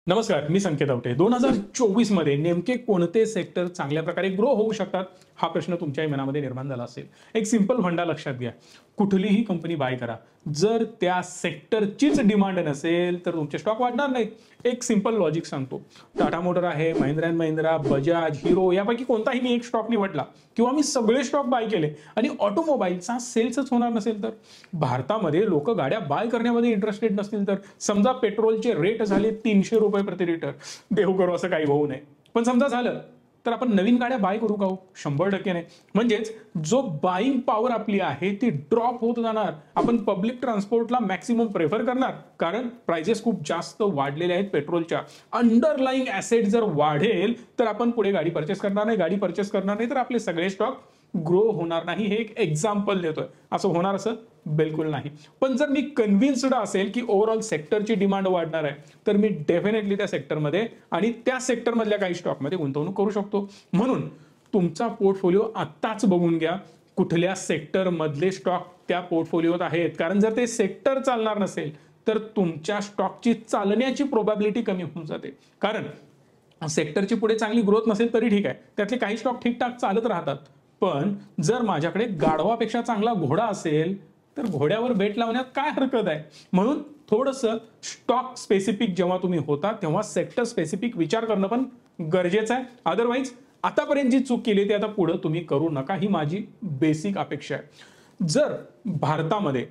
नमस्कार, मी संकेत आवटे. 2024 मध्ये नेमके कोणते सेक्टर चांगल्या प्रकारे ग्रो होऊ शकतात हा प्रश्न तुमच्याही मनामध्ये निर्माण झाला असेल. एक सिंपल फंडा लक्षात घ्या. कुठलीही कंपनी बाय करा, जर त्या सेक्टरचीच डिमांड नसेल तर तुमचे स्टॉक वाढणार नाहीत. एक सिंपल लॉजिक सांगतो. टाटा मोटर आहे, महिंद्रा अँड महिंद्रा, बजाज, हिरो यापैकी कोणताही मी एक स्टॉक निवडला किंवा मी सगळे स्टॉक बाय केले आणि ऑटोमोबाईलचा सेल्सच होणार नसेल तर, भारतामध्ये लोक गाड्या बाय करण्यामध्ये इंटरेस्टेड नसतील तर, समजा पेट्रोलचे रेट झाले 300 रुपये प्रति लिटर, देव करू असं काही होऊ नये, पण समजा झालं तर आपण नवीन गाड्या बाय करू का? 100% नाही. म्हणजेच जो बाईंग पॉवर आपली आहे ती ड्रॉप होत जाणार. आपण पब्लिक ट्रान्सपोर्टला मॅक्सिमम प्रेफर करणार कारण प्राइजेस खूप जास्त वाढलेले आहेत पेट्रोलच्या. अंडरलाईंग ऍसेट जर वाढेल तर आपण पुढे गाडी परचेस करणार नाही, गाडी परचेस करणार नाही तर आपले सगळे स्टॉक ग्रो होणार नाही. हे एक एक्झाम्पल देतोय. असं होणार असं बिलकुल नाही. पण जर मी कन्व्हिन्स्ड असेल की ओव्हरऑल सेक्टरची डिमांड वाढणार आहे तर मी डेफिनेटली त्या सेक्टरमध्ये आणि त्या सेक्टरमधल्या काही स्टॉकमध्ये गुंतवणूक करू शकतो. म्हणून तुमचा पोर्टफोलिओ आत्ताच बघून घ्या कुठल्या सेक्टरमधले स्टॉक त्या पोर्टफोलिओत आहेत. कारण जर ते सेक्टर चालणार नसेल तर तुमच्या स्टॉकची चालण्याची प्रोबॅबिलिटी कमी होऊन जाते. कारण सेक्टरची पुढे चांगली ग्रोथ नसेल तरी ठीक आहे, त्यातले काही स्टॉक ठीकठाक चालत राहतात. पण जर माझ्याकडे गाढवापेक्षा चांगला घोडा असेल तर घोड्यावर बेट लावण्यात काय हरकत आहे? म्हणून थोडंसं स्टॉक स्पेसिफिक जेव्हा तुम्ही होता तेव्हा सेक्टर स्पेसिफिक विचार करणं पण गरजेचं आहे. अदरवाईज आतापर्यंत जी चूक केली ती आता पुढे तुम्ही करू नका, ही माझी बेसिक अपेक्षा आहे. जर भारतामध्ये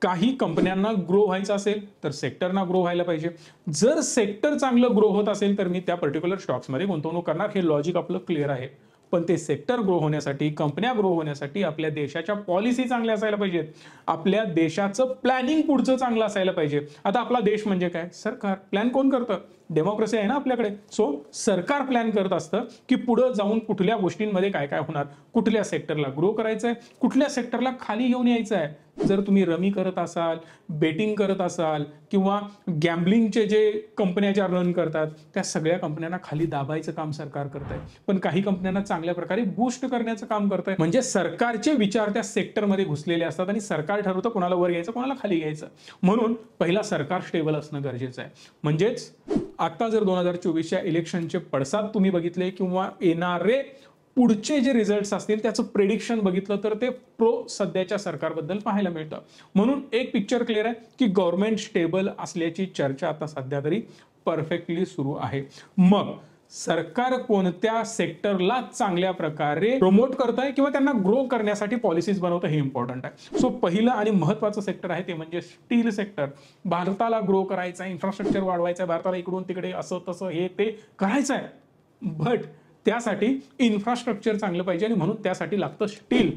काही कंपन्यांना ग्रो व्हायचं असेल तर सेक्टरना ग्रो व्हायला पाहिजे. जर सेक्टर चांगलं ग्रो होत असेल तर मी त्या पर्टिक्युलर स्टॉक्समध्ये गुंतवणूक करणार. हे लॉजिक आपलं क्लिअर आहे. पण ते सेक्टर ग्रो होण्यासाठी, कंपन्या ग्रो होण्यासाठी आपल्या देशाच्या पॉलिसी चांगल्या असायला पाहिजेत. आपल्या देशाचं प्लॅनिंग पुढचं चांगलं असायला पाहिजे. आता आपला देश म्हणजे काय? सरकार. प्लॅन कोण करतं? डेमोक्रेसी आहे ना आपल्याकडे. सो सरकार प्लॅन करत असतं की पुढे जाऊन कुठल्या गोष्टींमध्ये काय काय होणार, कुठल्या सेक्टरला ग्रो करायचंय, कुठल्या सेक्टरला खाली घेऊन यायचं आहे. जर तुम्ही रमी करत असाल, बेटिंग करत असाल किंवा गॅम्बलिंगचे जे कंपन्या ज्या रन करतात त्या सगळ्या कंपन्यांना खाली दाबायचं काम सरकार करत आहे. पण काही कंपन्यांना चांगल्या प्रकारे बूस्ट करण्याचं काम करत आहे. म्हणजे सरकारचे विचार त्या सेक्टरमध्ये घुसलेले असतात आणि सरकार ठरवतं कोणाला वर घ्यायचं, कोणाला खाली घ्यायचं. म्हणून पहिला सरकार स्टेबल असणं गरजेचं आहे. म्हणजेच आता जर 2024च्या इलेक्शनचे पडसाद तुम्ही बघितले किंवा येणारे पुढचे जे रिझल्ट्स असतील त्याचं प्रेडिक्शन बघितलं तर ते प्रो सध्याच्या सरकारबद्दल पाहायला मिळतं. म्हणून एक पिक्चर क्लिअर आहे की गव्हर्नमेंट स्टेबल असल्याची चर्चा आता सध्या तरी परफेक्टली सुरू आहे. मग सरकार कोणत्या सेक्टरला चांगल्या प्रकारे प्रमोट करत आहे किंवा त्यांना ग्रो करण्यासाठी पॉलिसीज बनवतं हे इम्पॉर्टंट आहे. सो पहिलं आणि महत्वाचं सेक्टर आहे ते म्हणजे स्टील सेक्टर. भारताला ग्रो करायचं आहे, इन्फ्रास्ट्रक्चर वाढवायचं आहे, भारताला इकडून तिकडे असं तसं हे ते करायचं आहे. बट त्यासाठी इन्फ्रास्ट्रक्चर चांगलं पाहिजे आणि म्हणून त्यासाठी लागतं स्टील.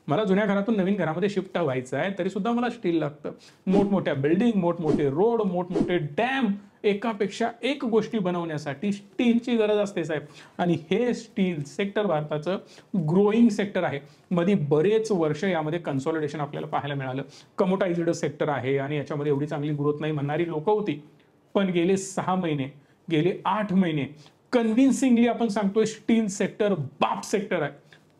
मला जुन्या घरातून नवीन घरामध्ये शिफ्ट व्हायचं आहे तरी सुद्धा मला स्टील लागतं. मोठमोठ्या बिल्डिंग, मोठमोठे रोड, मोठमोठे डॅम, एकापेक्षा एक गोष्टी बनवण्यासाठी स्टीलची गरज असते साहेब. आणि हे स्टील सेक्टर भारताचं ग्रोईंग सेक्टर आहे. मध्ये बरेच वर्ष यामध्ये कन्सॉलिडेशन आपल्याला पाहायला मिळालं. कमोटाइज्ड सेक्टर आहे आणि याच्यामध्ये एवढी चांगली ग्रोथ नाही म्हणणारी लोक होती. पण गेले 6 महिने, गेले 8 महिने कन्व्हिन्सिंगली आपण सांगतोय स्टील सेक्टर बाप सेक्टर आहे.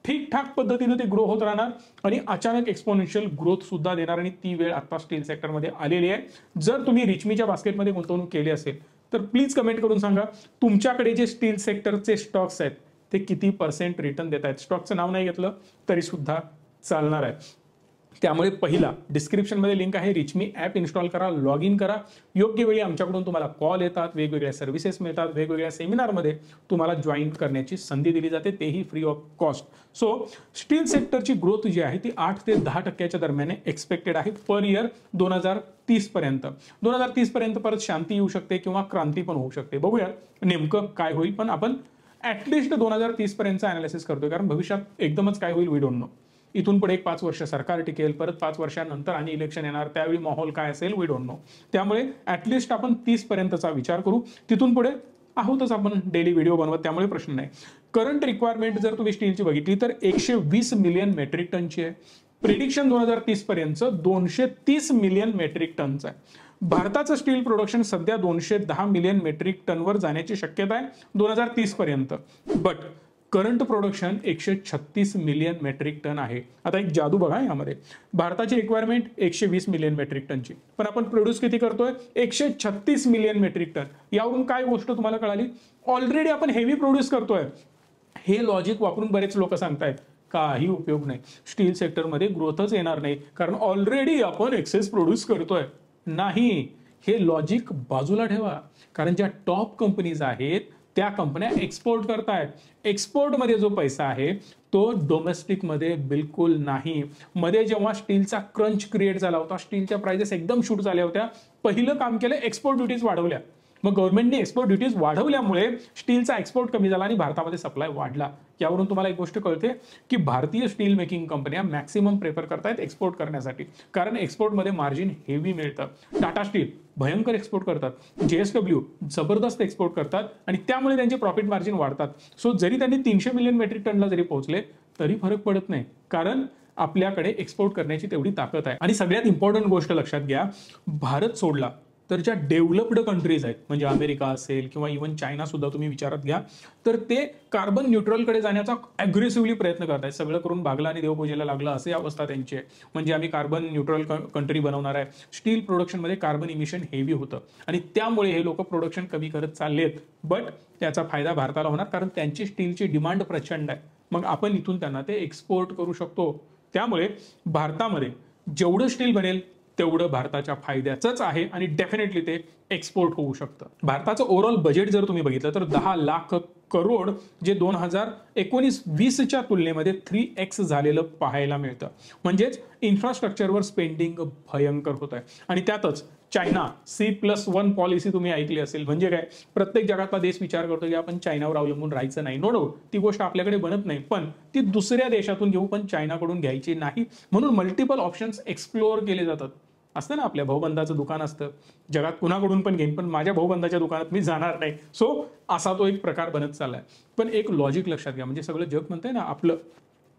ठीकठाक पद्धतीने ते ग्रो होत राहणार आणि अचानक एक्सपोनेन्शियल ग्रोथ सुद्धा देणार आणि ती वेळ आता स्टील सेक्टरमध्ये आलेली आहे. जर तुम्ही रिचमीच्या बास्केटमध्ये गुंतवणूक केली असेल तर प्लीज कमेंट करून सांगा तुमच्याकडे जे स्टील सेक्टरचे स्टॉक्स आहेत ते किती % रिटर्न देत आहेत. स्टॉकचं नाव नाही घेतलं तरी सुद्धा चालणार आहे. त्यामुळे पहिला डिस्क्रिप्शनमध्ये लिंक आहे, रिचमी ॲप इन्स्टॉल करा, लॉग इन करा. योग्य वेळी आमच्याकडून तुम्हाला कॉल येतात, वेगवेगळ्या सर्व्हिसेस मिळतात, वेगवेगळ्या सेमिनारमध्ये तुम्हाला जॉईन करण्याची संधी दिली जाते, तेही free of cost. So steel सेक्टरची ग्रोथ जी आहे ती 8 ते 10% दरम्यान एक्सपेक्टेड आहे पर इयर 2030 पर्यंत. 2030 पर्यंत परत शांती येऊ शकते किंवा क्रांती पण होऊ शकते. बघूया नेमकं काय होईल, पण आपण ऍटलिस्ट 2030 पर्यंतचा अनालिसिस करतोय कारण भविष्यात एकदमच काय होईल वी डोंट नो. इथून पुढे एक 5 वर्ष सरकार टिकेल, परत 5 वर्षांनंतर आणि इलेक्शन येणार, त्यावेळी माहोल काय असेल वी डोंट नो. त्यामुळे ऍटलिस्ट आपण 30 पर्यंतचा विचार करू. तिथून पुढे आहोतच आपण डेली व्हिडिओ बनवत, त्यामुळे प्रश्न नाही. करंट रिक्वायरमेंट जर तुम्ही स्टीलची बघितली तर 120 मिलियन मेट्रिक टनची आहे. प्रिडिक्शन 2030 पर्यंत 230 मिलियन मेट्रिक टनचं आहे. भारताचं स्टील प्रोडक्शन सध्या 210 मिलियन मेट्रिक टनवर जाण्याची शक्यता आहे 2030 पर्यंत. But current production 136 million metric ton आहे. आता एक जादू बघा यामध्ये, भारताची रिक्वायरमेंट 120 मिलियन मेट्रिक टनची, पण आपण प्रोड्यूस किती करतोय? 136 मिलियन मेट्रिक टन. यावरून काय गोष्ट तुम्हाला कळाली? ऑलरेडी आपण हेवी प्रोड्यूस करतोय. हे लॉजिक वापरून बरेच लोक सांगतायत काही उपयोग नाही, स्टील सेक्टरमध्ये ग्रोथच येणार नाही, कारण ऑलरेडी आपण एक्सेस प्रोड्यूस करतोय. नाही, हे लॉजिक बाजूला ठेवा, कारण ज्या टॉप कंपनीज आहेत त्या कंपन्या एक्सपोर्ट करतायत. एक्सपोर्टमध्ये जो पैसा आहे तो डोमेस्टिकमध्ये बिलकुल नाही. मध्ये जेव्हा स्टीलचा क्रंच क्रिएट झाला होता, स्टीलच्या प्राइसेस एकदम शूट झाल्या होत्या, पहिलं काम केलं एक्सपोर्ट ड्युटीज वाढवल्या. मग गव्हर्नमेंटने एक्सपोर्ट ड्युटीज वाढवल्यामुळे स्टीलचा एक्सपोर्ट कमी झाला आणि भारतामध्ये सप्लाय वाढला. यावरून तुम्हाला एक गोष्ट कळते की भारतीय स्टील मेकिंग कंपन्या मॅक्सिमम प्रेफर करतायत एक्सपोर्ट करण्यासाठी, कारण एक्सपोर्टमध्ये मार्जिन हेवी मिळतं. टाटा स्टील भयंकर एक्सपोर्ट करतात, JSW जबरदस्त एक्सपोर्ट करतात आणि त्यामुळे त्यांचे प्रॉफिट मार्जिन वाढतात. सो जरी त्यांनी 300 मिलियन मेट्रिक टनला जरी पोहोचले तरी फरक पडत नाही, कारण आपल्याकडे एक्सपोर्ट करण्याची तेवढी ताकद आहे. आणि सगळ्यात इम्पॉर्टंट गोष्ट लक्षात घ्या, भारत सोडला तर ज्या डेव्हलप्ड कंट्रीज आहेत, म्हणजे अमेरिका असेल किंवा इव्हन चायना सुद्धा तुम्ही विचारात घ्या, तर ते कार्बन न्यूट्रलकडे जाण्याचा अग्रेसिव्हली प्रयत्न करत आहेत. सगळं करून भागला आणि देवपूजेला लागलं असे अवस्था त्यांची आहे. म्हणजे आम्ही कार्बन न्यूट्रल कंट्री बनवणार आहे. स्टील प्रोडक्शनमध्ये कार्बन इमिशन हेवी होतं आणि त्यामुळे हे लोक प्रोडक्शन कमी करत चाललेत. बट त्याचा फायदा भारताला होणार, कारण त्यांची स्टीलची डिमांड प्रचंड आहे. मग आपण इथून त्यांना ते एक्सपोर्ट करू शकतो. त्यामुळे भारतामध्ये जेवढं स्टील बनेल तेवढं भारताच्या फायद्याचंच आहे आणि डेफिनेटली ते एक्सपोर्ट होऊ शकतं. भारताचं ओव्हरऑल बजेट जर तुम्ही बघितलं तर 10 लाख करोड, जे 2019-20च्या तुलनेमध्ये 3x झालेलं पाहायला मिळतं. म्हणजेच इन्फ्रास्ट्रक्चरवर स्पेंडिंग भयंकर होत आहे. आणि त्यातच चायना C+1 पॉलिसी तुम्ही ऐकली असेल. म्हणजे काय, प्रत्येक जगातला देश विचार करतो की आपण चायनावर अवलंबून राहायचं नाही. नो डाऊट ती गोष्ट आपल्याकडे बनत नाही, पण ती दुसऱ्या देशातून घेऊ, पण चायनाकडून घ्यायची नाही. म्हणून मल्टिपल ऑप्शन्स एक्सप्लोअर केले जातात. असतं ना, आपल्या भाऊबंदाचं दुकान असतं, जगात कुणाकडून पण घेईन पण माझ्या भाऊबंदाच्या दुकानात मी जाणार नाही. सो असा तो एक प्रकार बनत चाललाय. पण एक लॉजिक लक्षात घ्या, म्हणजे सगळं जग म्हणतंय ना, आपलं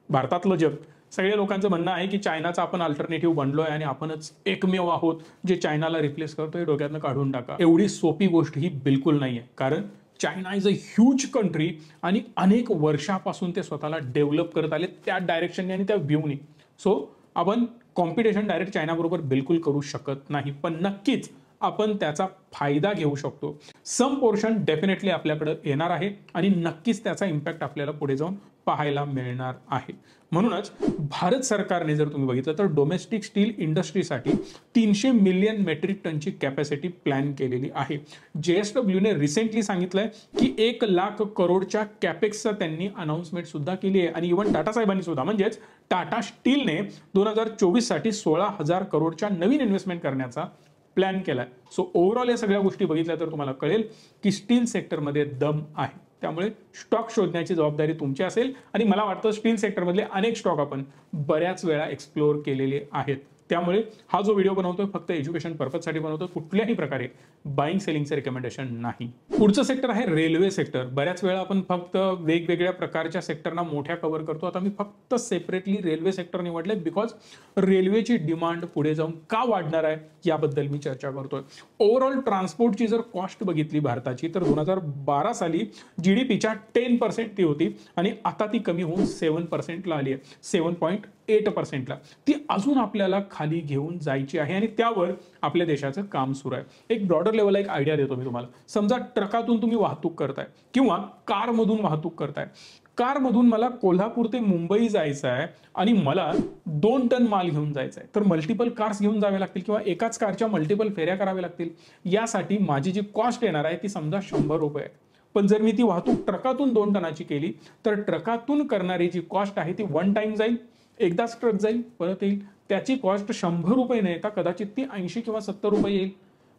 भारतातलं जग, सगळ्या लोकांचं म्हणणं आहे की चायनाचा आपण अल्टरनेटिव्ह बनलोय आणि आपणच एकमेव आहोत जे चायनाला रिप्लेस करतोय. डोक्यातनं काढून टाका. एवढी सोपी गोष्ट ही बिलकुल नाहीये, कारण China is a huge country आणि अनेक वर्षापासून ते स्वतःला डेव्हलप करत आले त्या डायरेक्शनने आणि त्या व्ह्यूनी. सो आपण कॉम्पिटिशन डायरेक्ट चायनाबरोबर बिलकुल करू शकत नाही, पण नक्कीच आपण त्याचा फायदा घेऊ शकतो. सम पोर्शन डेफिनेटली आपल्याकडे येणार आहे आणि नक्कीच त्याचा इम्पॅक्ट आपल्याला पुढे जाऊन पाहायला मिळणार आहे. म्हणूनच भारत सरकारने जर तुम्ही बघितलं तर डोमेस्टिक स्टील इंडस्ट्रीसाठी 300 मिलियन मेट्रिक टनची कॅपॅसिटी प्लॅन केलेली आहे. JSWने रिसेंटली सांगितलंय की 1 लाख करोडच्या कॅपेक्सचा त्यांनी अनाउन्समेंट सुद्धा केली आहे. आणि इव्हन टाटा साहेबांनी सुद्धा, म्हणजेच टाटा स्टीलने 2024 साठी 16,000 करोडच्या नवीन इन्व्हेस्टमेंट करण्याचा प्लॅन केलाय. सो ओव्हरऑल या सगळ्या गोष्टी बघितल्या तर तुम्हाला कळेल की स्टील सेक्टरमध्ये दम आहे. त्यामुळे स्टॉक शोधण्याची जबाबदारी तुमची असेल आणि मला वाटतं स्टील सेक्टरमधले अनेक स्टॉक आपण बऱ्याच वेळा एक्सप्लोअर केलेले आहेत. त्यामुळे हा जो व्हिडिओ बनवतोय फक्त एज्युकेशन पर्पजसाठी बनवतोय, कुठल्याही प्रकारे बाईंग सेलिंगचं रिकमेंडेशन नाही. पुढचं सेक्टर आहे रेल्वे सेक्टर. बऱ्याच वेळा आपण फक्त वेगवेगळ्या प्रकारच्या सेक्टरना मोठ्या कव्हर करतो. आता मी फक्त सेपरेटली रेल्वे सेक्टर निवडले बिकॉज रेल्वेची डिमांड पुढे जाऊन का वाढणार आहे याबद्दल मी चर्चा करतोय. ओव्हरऑल ट्रान्सपोर्टची जर कॉस्ट बघितली भारताची तर 2012 साली GDPच्या 10% ती होती आणि आता ती कमी होऊन 7%ला आली आहे, 7.8%ला. ती अजून आपल्याला खाली घेऊन जायची आहे आणि त्यावर आपल्या देशाचं काम सुरू आहे. एक ब्रॉडर लेवलला एक आयडिया देतो मी तुम्हाला. समजा ट्रकातून तुम्ही वाहतूक करताय किंवा कारमधून वाहतूक करताय. कारमधून मला कोल्हापूर ते मुंबई जायचं आहे आणि मला 2 टन माल घेऊन जायचा आहे, तर मल्टिपल कार्स घेऊन जावे लागतील किंवा एकाच कारच्या मल्टिपल फेऱ्या कराव्या लागतील. यासाठी माझी जी कॉस्ट येणार आहे ती समजा 100 रुपये आहे. पण जर मी ती वाहतूक ट्रकातून 2 टनाची केली तर ट्रकातून करणारी जी कॉस्ट आहे ती 1 टाइम जाईल, एकदाच ट्रक जाईल परत येईल. त्याची कॉस्ट 100 रुपये नाही, कदाचित ती 80 किंवा 70 रुपये येईल.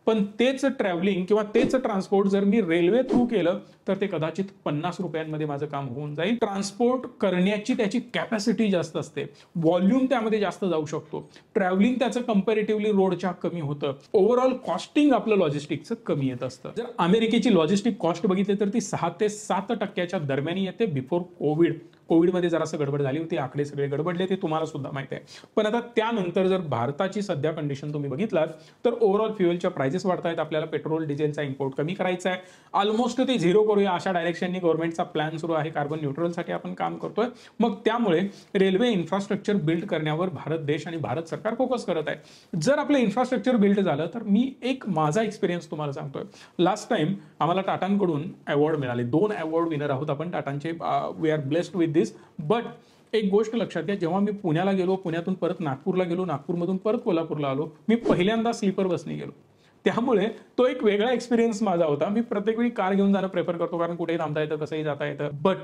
पण तेच ट्रॅव्हलिंग किंवा तेच ट्रान्सपोर्ट जर मी रेल्वे थ्रू केलं तर ते कदाचित 50 रुपयांमध्ये माझं काम होऊन जाईल. ट्रान्सपोर्ट करण्याची त्याची कॅपॅसिटी जास्त असते, व्हॉल्यूम त्यामध्ये जास्त जाऊ शकतो, ट्रॅव्हलिंग त्याचं कंपॅरेटिव्हली रोडच्या कमी होतं, ओव्हरऑल कॉस्टिंग आपलं लॉजिस्टिकचं कमी येत असतं. जर अमेरिकेची लॉजिस्टिक कॉस्ट बघितली तर ती 6 ते 7% दरम्यान येते बिफोर कोविड. कोविडमध्ये जरासं गडबड झाली होती, आकडे सगळे गडबडले, ते तुम्हाला सुद्धा माहिती आहे. पण आता त्यानंतर जर भारताची सध्या कंडिशन तुम्ही बघितलात तर ओव्हरऑल फ्युएलच्या प्राइसेस वाढत आहेत. आपल्याला पेट्रोल डिझेलचा इम्पोर्ट कमी करायचा आहे, ऑलमोस्ट ते झिरो करूया अशा डायरेक्शननी गव्हर्नमेंटचा प्लॅन सुरू आहे. कार्बन न्यूट्रलसाठी आपण काम करतोय. मग त्यामुळे रेल्वे इन्फ्रास्ट्रक्चर बिल्ड करण्यावर भारत देश आणि भारत सरकार फोकस करत आहे. जर आपलं इन्फ्रास्ट्रक्चर बिल्ड झालं तर मी एक माझा एक्सपिरियन्स तुम्हाला सांगतोय. लास्ट टाइम आम्हाला टाटांकडून अवॉर्ड मिळाले, 2 अवॉर्ड विनर आहोत आपण टाटांचे. We are blessed with this. But एक गोष्ट लक्षात घ्या, जेव्हा मी पुण्याला गेलो, पुण्यातून परत नागपूरला गेलो, नागपूरमधून परत कोल्हापूरला आलो, मी पहिल्यांदा स्लीपर बसने गेलो. त्यामुळे तो एक वेगळा एक्सपिरियन्स माझा होता. मी प्रत्येक वेळी कार घेऊन जाणं प्रेफर करतो, कारण कुठेही थांबता येतं, कसंही जाता येतं. बट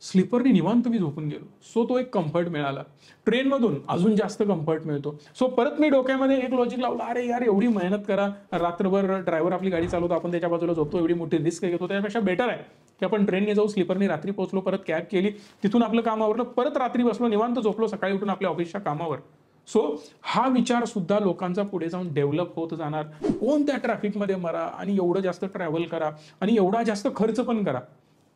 स्लीपरनी निवांत मी झोपून गेलो. सो तो एक कम्फर्ट मिळाला. ट्रेनमधून अजून जास्त कम्फर्ट मिळतो. सो परत मी डोक्यामध्ये एक लॉजिक लावलं, अरे यार एवढी मेहनत करा, रात्रभर ड्रायव्हर आपली गाडी चालवतो, आपण त्याच्या बाजूला झोपतो, एवढी मोठी रिस्क घेतो, त्यापेक्षा बेटर आहे की आपण ट्रेनने जाऊ, स्लीपरने रात्री पोहोचलो, परत कॅब केली, तिथून आपलं काम आवरलं, परत रात्री बसलो, निवांत झोपलो, सकाळी उठून आपल्या ऑफिसच्या कामावर. सो हा विचार सुद्धा लोकांचा पुढे जाऊन डेव्हलप होत जाणार. कोणत्या ट्रॅफिकमध्ये मरा आणि एवढं जास्त ट्रॅव्हल करा आणि एवढा जास्त खर्च पण करा,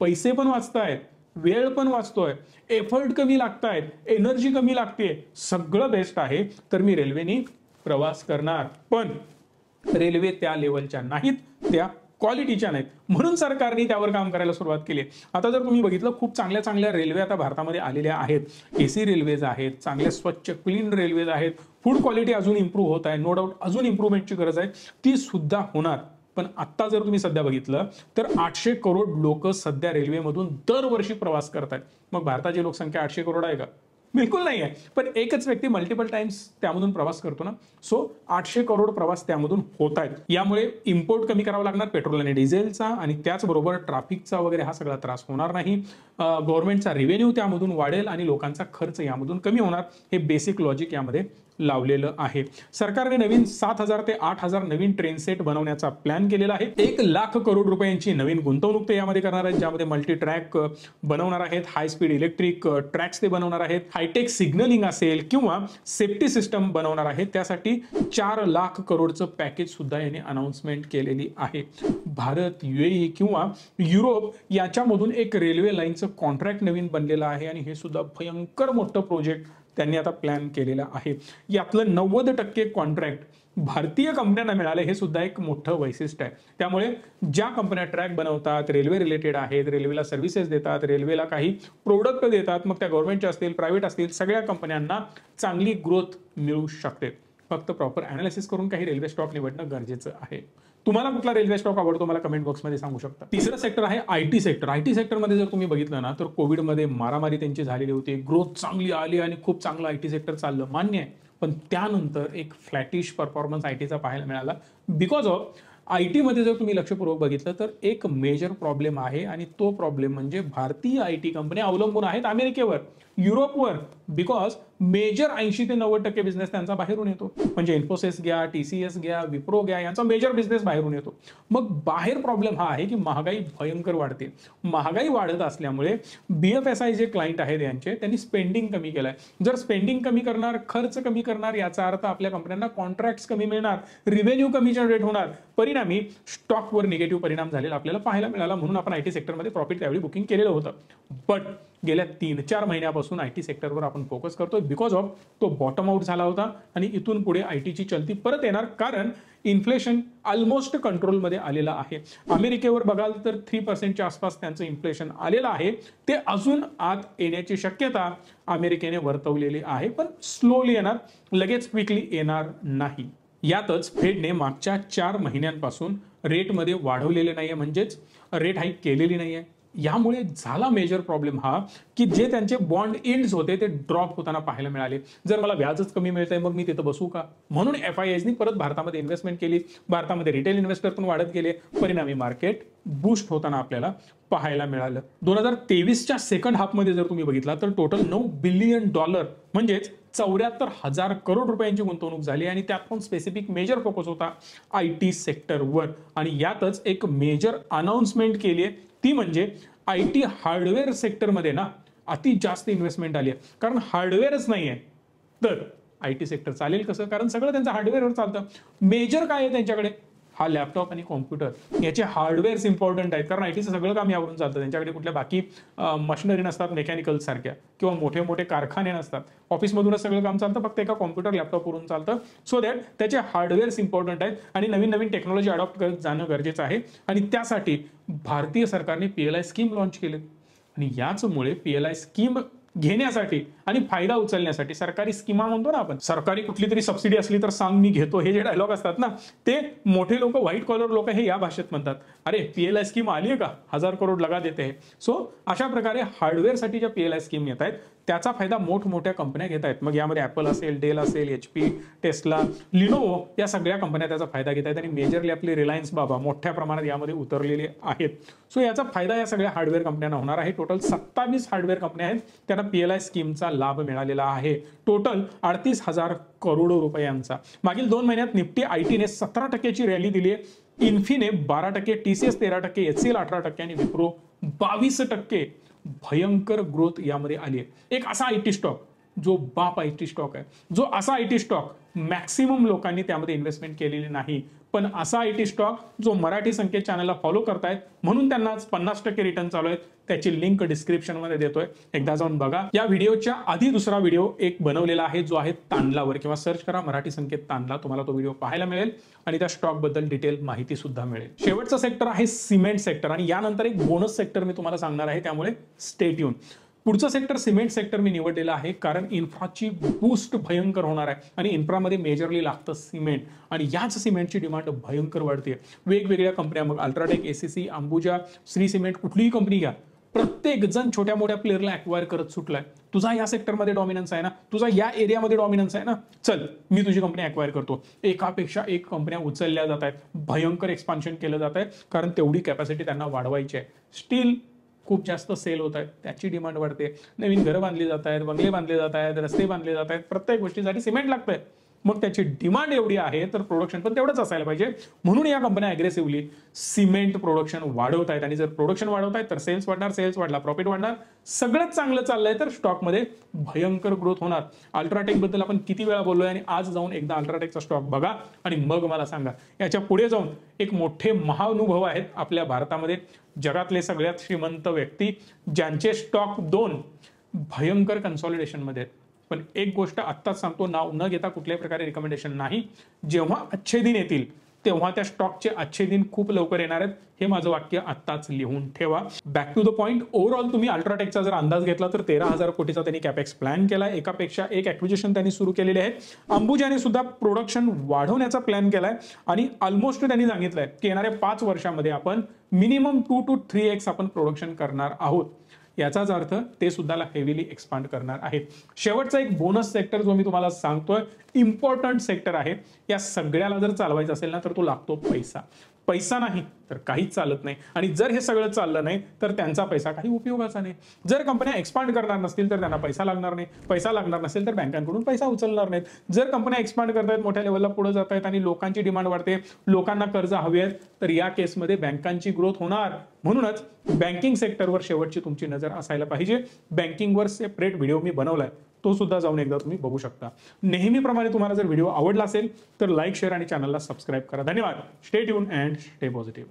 पैसे पण वाचतायत, वेळ पण वाचतोय, एफर्ट कमी लागतायत, एनर्जी कमी लागते, सगळं बेस्ट आहे, तर मी रेल्वेने प्रवास करणार. पण रेल्वे त्या लेवलच्या नाहीत, त्या क्वालिटीच्या नाहीत. म्हणून सरकारने त्यावर काम करायला सुरुवात केली. आता जर तुम्ही बघितलं, खूप चांगल्या चांगल्या रेल्वे आता भारतामध्ये आलेल्या आहेत. एसी रेल्वेज आहेत, चांगल्या स्वच्छ क्लीन रेल्वेज आहेत. फूड क्वालिटी अजून इम्प्रूव्ह होत आहे, नो डाऊट अजून इम्प्रूव्हमेंटची गरज आहे, ती सुद्धा होणार. पण आता जर तुम्ही सध्या बघितलं तर 800 करोड लोक सध्या रेल्वेमधून दरवर्षी प्रवास करतात. मग भारताची लोकसंख्या 800 करोड आहे का? बिलकुल नाही आहे. पण एकच व्यक्ती मल्टिपल टाइम्स त्यामधून प्रवास करतो ना. सो 800 करोड प्रवास त्यामधून होत आहेत. यामुळे इम्पोर्ट कमी करावा लागणार पेट्रोल आणि डिझेलचा, आणि त्याचबरोबर ट्रॅफिकचा वगैरे हा सगळा त्रास होणार नाही. गव्हर्नमेंटचा रेव्हेन्यू त्यामधून वाढेल आणि लोकांचा खर्च यामधून कमी होणार. हे बेसिक लॉजिक यामध्ये लावलेलं आहे. सरकारने नवीन 7,000 ते 8,000 नवीन ट्रेन सेट बनवण्याचा प्लॅन केलेला आहे. 1,00,000 करोड रुपयांची नवीन गुंतवणूक ते यामध्ये करणार आहेत, ज्यामध्ये मल्टी ट्रॅक बनवणार आहेत, हाय स्पीड इलेक्ट्रिक ट्रॅक्स ते बनवणार आहेत, हायटेक सिग्नलिंग असेल किंवा सेफ्टी सिस्टम बनवणार आहेत. त्यासाठी 4,00,000 करोडचं पॅकेज सुद्धा यांनी अनाउन्समेंट केलेली आहे. भारत, UAE किंवा युरोप याच्यामधून एक रेल्वे लाईनचं कॉन्ट्रॅक्ट नवीन बनलेलं आहे, आणि हे सुद्धा भयंकर मोठं प्रोजेक्ट त्यांनी आता प्लॅन केलेला आहे. यातलं 90% कॉन्ट्रॅक्ट भारतीय कंपन्यांना मिळाले, हे सुद्धा एक मोठं वैशिष्ट्य आहे. त्यामुळे ज्या कंपन्या ट्रॅक बनवतात, रेल्वे रिलेटेड आहेत, रेल्वेला सर्व्हिसेस देतात, रेल्वेला काही प्रोडक्ट देतात, मग त्या गव्हर्नमेंटच्या असतील, प्रायव्हेट असतील, सगळ्या कंपन्यांना चांगली ग्रोथ मिळू शकते. फक्त प्रॉपर अनालिसिस करून काही रेल्वे स्टॉक निवडणं गरजेचं आहे. तुम्हाला कुठला रेल्वे स्टॉक आवडतो मला कमेंट बॉक्समध्ये सांगू शकता. तिसरं सेक्टर आहे आयटी सेक्टर. आयटी सेक्टरमध्ये जर तुम्ही बघितलं ना तर कोविडमध्ये मारामारी त्यांची झालेली होती, ग्रोथ चांगली आली आणि खूप चांगलं आयटी सेक्टर चाललं, मान्य आहे. पण त्यानंतर एक फ्लॅटिश परफॉर्मन्स आयटीचा पाहायला मिळाला. बिकॉज ऑफ आयटीमध्ये जर तुम्ही लक्षपूर्वक बघितलं तर एक मेजर प्रॉब्लेम आहे, आणि तो प्रॉब्लेम म्हणजे भारतीय आयटी कंपन्या अवलंबून आहेत अमेरिकेवर, युरोपवर. बिकॉज मेजर 80 ते 90% बिझनेस त्यांचा बाहेरून येतो. म्हणजे इन्फोसिस घ्या, TCS घ्या, विप्रो घ्या, यांचा मेजर बिझनेस बाहेरून येतो. मग बाहेर प्रॉब्लेम हा आहे की महागाई भयंकर वाढते. महागाई वाढत असल्यामुळे BFSI जे क्लायंट आहेत यांचे, त्यांनी स्पेंडिंग कमी केलाय. जर स्पेंडिंग कमी करणार, खर्च कमी करणार, याचा अर्थ आपल्या कंपन्यांना कॉन्ट्रॅक्ट्स कमी मिळणार, रिव्हेन्यू कमी जनरेट होणार, परिणामी स्टॉकवर निगेटिव्ह परिणाम झालेला आपल्याला पाहायला मिळाला. म्हणून आपण आयटी सेक्टरमध्ये प्रॉफिट त्यावेळी बुकिंग केलेलं होतं. बट गेल्या 3-4 महिन्यापासून आयटी सेक्टरवर आपण फोकस करतोय, बिकॉज ऑफ तो बॉटम आउट झाला होता, आणि इथून पुढे आयटीची चलती परत येणार, कारण इन्फ्लेशन ऑलमोस्ट कंट्रोलमध्ये आलेलं आहे. अमेरिकेवर बघाल तर 3% आसपास त्यांचं इन्फ्लेशन आलेलं आहे. ते अजून आत येण्याची शक्यता अमेरिकेने वर्तवलेली आहे, पण स्लोली येणार, लगेच क्विकली येणार नाही. यातच फेडने मागच्या 4 महिन्यांपासून रेटमध्ये वाढवलेले नाहीये, म्हणजेच रेट हाईक केलेली नाहीये. यामुळे झाला मेजर प्रॉब्लेम हा की जे त्यांचे बॉन्ड इंड्स होते ते ड्रॉप होताना पाहायला मिळाले. जर मला व्याजच कमी मिळतंय मग मी तिथं बसू का? म्हणून FIIsनी परत भारतामध्ये इन्व्हेस्टमेंट केली. भारतामध्ये रिटेल इन्व्हेस्टर पण वाढत गेले, परिणामी मार्केट बूस्ट होताना आपल्याला पाहायला मिळालं. 2023च्या सेकंड हाफमध्ये जर तुम्ही बघितला तर टोटल $9 बिलियन म्हणजेच 74,000 करोड रुपयांची गुंतवणूक झाली, आणि त्यात पण स्पेसिफिक मेजर फोकस होता आयटी सेक्टरवर. आणि यातच एक मेजर अनाउन्समेंट केली आहे, ती म्हणजे आयटी हार्डवेअर सेक्टरमध्ये ना अति जास्त इन्व्हेस्टमेंट आली आहे. कारण हार्डवेअरच नाही आहे तर आयटी सेक्टर चालेल कसं? कारण सगळं त्यांचं हार्डवेअरवर चालतं. मेजर काय आहे त्यांच्याकडे? हा लॅपटॉप आणि कॉम्प्युटर याचे हार्डवेअर्स इम्पॉर्टंट आहेत, कारण आयटीचं सगळं काम यावरून चालतं. त्यांच्याकडे कुठल्या बाकी मशिनरी नसतात मेकॅनिकल सारख्या, किंवा मोठे मोठे कारखाने नसतात. ऑफिसमधूनच सगळं काम चालतं, फक्त एका कॉम्प्युटर लॅपटॉपवरून चालतं. सो दॅट त्याचे हार्डवेअर्स इम्पॉर्टंट आहेत आणि नवीन नवीन टेक्नॉलॉजी अडॉप्ट करत जाणं गरजेचं आहे. आणि त्यासाठी भारतीय सरकारने PLI स्कीम लॉन्च केली आणि याचमुळे PLI स्कीम घेण्यासाठी आणि फायदा उचलण्यासाठी, सरकारी स्कीमा म्हणतो ना आपण, सरकारी कुठली तरी सबसिडी असली तर सांग मी घेतो, हे जे डायलॉग असतात ना, ते मोठे लोक, व्हाईट कॉलर लोक हे या भाषेत म्हणतात. अरे PLI स्कीम आली आहे का, 1000 करोड लगा देते है. सो अशा प्रकारे हार्डवेअरसाठी ज्या PLI स्कीम येत आहेत त्याचा फायदा मोठमोठ्या कंपन्या घेत आहेत. मग यामध्ये ॲपल असेल, डेल असेल, HP, टेस्ला, लिनोवो या सगळ्या कंपन्या त्याचा फायदा घेत आहेत आणि मेजरली आपली रिलायन्स बाबा मोठ्या प्रमाणात यामध्ये उतरलेले आहेत. सो याचा फायदा या सगळ्या हार्डवेअर कंपन्यांना होणार आहे. टोटल 27 हार्डवेअर कंपन्या आहेत, त्यांना PLI स्कीमचा लाभ मिळालेला आहे. टोटल 38,000 करोड रुपयांचा. मागील 2 महिन्यात निफ्टी ITने 17% रॅली दिली आहे. इन्फीने 12%, TCS 13%, HCL 18% आणि विप्रो 22%. भयंकर ग्रोथ यामध्ये आली आहे. एक असा IT स्टॉक जो बाप IT स्टॉक आहे, जो असा IT स्टॉक मॅक्सिमम लोकांनी त्यामध्ये इन्व्हेस्टमेंट केलेली नाही, पण असा IT स्टॉक जो मराठी संकेत चॅनलला फॉलो करतायत म्हणून त्यांना 50% रिटर्न चालू आहेत. त्याची लिंक डिस्क्रिप्शन मध्ये देतोय, एकदा जाऊन बघा. या व्हिडिओच्या आधी दुसरा व्हिडिओ एक बनवलेला आहे जो आहे तांडलावर, किंवा सर्च करा मराठी संकेत तांडला, तुम्हाला तो व्हिडिओ पाहायला मिळेल आणि त्या स्टॉक बद्दल डिटेल माहिती सुद्धा मिळेल. शेवटचा सेक्टर आहे सिमेंट सेक्टर आणि यानंतर एक बोनस सेक्टर मी तुम्हाला सांगणार आहे, त्यामुळे स्टे ट्यून. पुढचं सेक्टर सिमेंट सेक्टर मी निवडलेलं आहे कारण इन्फ्राची बूस्ट भयंकर होणार आहे आणि इन्फ्रामध्ये मेजरली लागतं सिमेंट आणि याच सिमेंटची डिमांड भयंकर वाढते. वेगवेगळ्या कंपन्या, मग UltraTech, ACC, Ambuja, Shri cement, कुठलीही कंपनी घ्या, प्रत्येक जण छोट्या मोठ्या प्लेअरला ॲक्वायर करत सुटलाय. तुझा या सेक्टरमध्ये डॉमिनन्स आहे ना, तुझा या एरियामध्ये डॉमिनन्स आहे ना, चल मी तुझी कंपनी ॲक्वायर करतो. एकापेक्षा एक कंपन्या उचलल्या जात आहेत, भयंकर एक्सपान्शन केलं जात आहे कारण तेवढी कॅपॅसिटी त्यांना वाढवायची आहे. स्टील खूप जास्त सेल होत आहेत, त्याची डिमांड वाढते. नवीन घरं बांधली जात आहेत, बंगले बांधले जात आहेत, रस्ते बांधले जात आहेत, प्रत्येक गोष्टीसाठी सिमेंट लागतंय. मग त्याची डिमांड एवढी आहे तर प्रोडक्शन पण तेवढंच असायला पाहिजे. म्हणून या कंपन्या अग्रेसिव्हली सिमेंट प्रोडक्शन वाढवत आहेत आणि जर प्रोडक्शन वाढवत आहेत तर सेल्स वाढणार, सेल्स वाढला प्रॉफिट वाढणार, सगळंच चांगलं चाललंय तर स्टॉकमध्ये भयंकर ग्रोथ होणार. अल्ट्राटेक बद्दल आपण किती वेळा बोललोय आणि आज जाऊन एकदा अल्ट्राटेकचा स्टॉक बघा आणि मग मला सांगा. याच्या पुढे जाऊन एक मोठे महाअनुभव आहेत आपल्या भारतामध्ये, जगातले सगळ्यात श्रीमंत व्यक्ती ज्यांचे स्टॉक 2 भयंकर कन्सॉलिडेशन मध्ये आहेत. पण एक गोष्ट आत्ताच सांगतो, नाव न घेता कुठल्याही प्रकारे रिकमेंडेशन नाही, जेव्हा अच्छे दिन येतील तेव्हा त्या स्टॉकचे अच्छे दिन खूप लवकर येणार आहेत, हे माझं वाक्य आत्ताच लिहून ठेवा. Back to the point, overall तुम्ही अल्ट्राटेकचा जर अंदाज घेतला तर 13,000 कोटीचा त्यांनी कॅपेक्स प्लॅन केलाय. एकापेक्षा एक ॲक्विजिशन त्यांनी सुरू केलेले आहेत. अंबुजाने सुद्धा प्रोडक्शन वाढवण्याचा प्लॅन केलाय आणि ऑलमोस्ट त्यांनी सांगितलंय की येणाऱ्या 5 वर्षामध्ये आपण मिनिमम 2 to 3x आपण प्रोडक्शन करणार आहोत. याचाच अर्थ ते सुद्धा हेवीली एक्सपांड करणार आहेत. शेवटचा एक बोनस सेक्टर जो मी तुम्हाला सांगतोय, इम्पॉर्टंट सेक्टर आहे. या सगळ्याला जर चालवायचं असेल ना तर तो लागतो पैसा. पैसा नाही तर काहीच चालत नाही आणि जर हे सगळं चाललं नाही तर त्यांचा पैसा काही उपयोगाचा नाही. जर कंपन्या एक्सपांड करणार नसतील तर त्यांना पैसा लागणार नाही, पैसा लागणार नसेल तर बँकांकडून पैसा उचलणार नाहीत. जर कंपन्या एक्सपांड करतायत, मोठ्या लेवलला पुढे जात आहेत आणि लोकांची डिमांड वाढते, लोकांना कर्ज हवे आहेत, तर या केसमध्ये बँकांची ग्रोथ होणार. म्हणूनच बँकिंग सेक्टरवर शेवटची तुमची नजर असायला पाहिजे. बँकिंगवर सेपरेट व्हिडिओ मी बनवलाय, तो सुद्धा जाऊन एकदा तुम्ही बघू शकता. नेहमीप्रमाणे तुम्हाला जर व्हिडिओ आवडला असेल तर लाईक, शेअर आणि चॅनलला सबस्क्राईब करा. धन्यवाद. Stay tune and stay positive.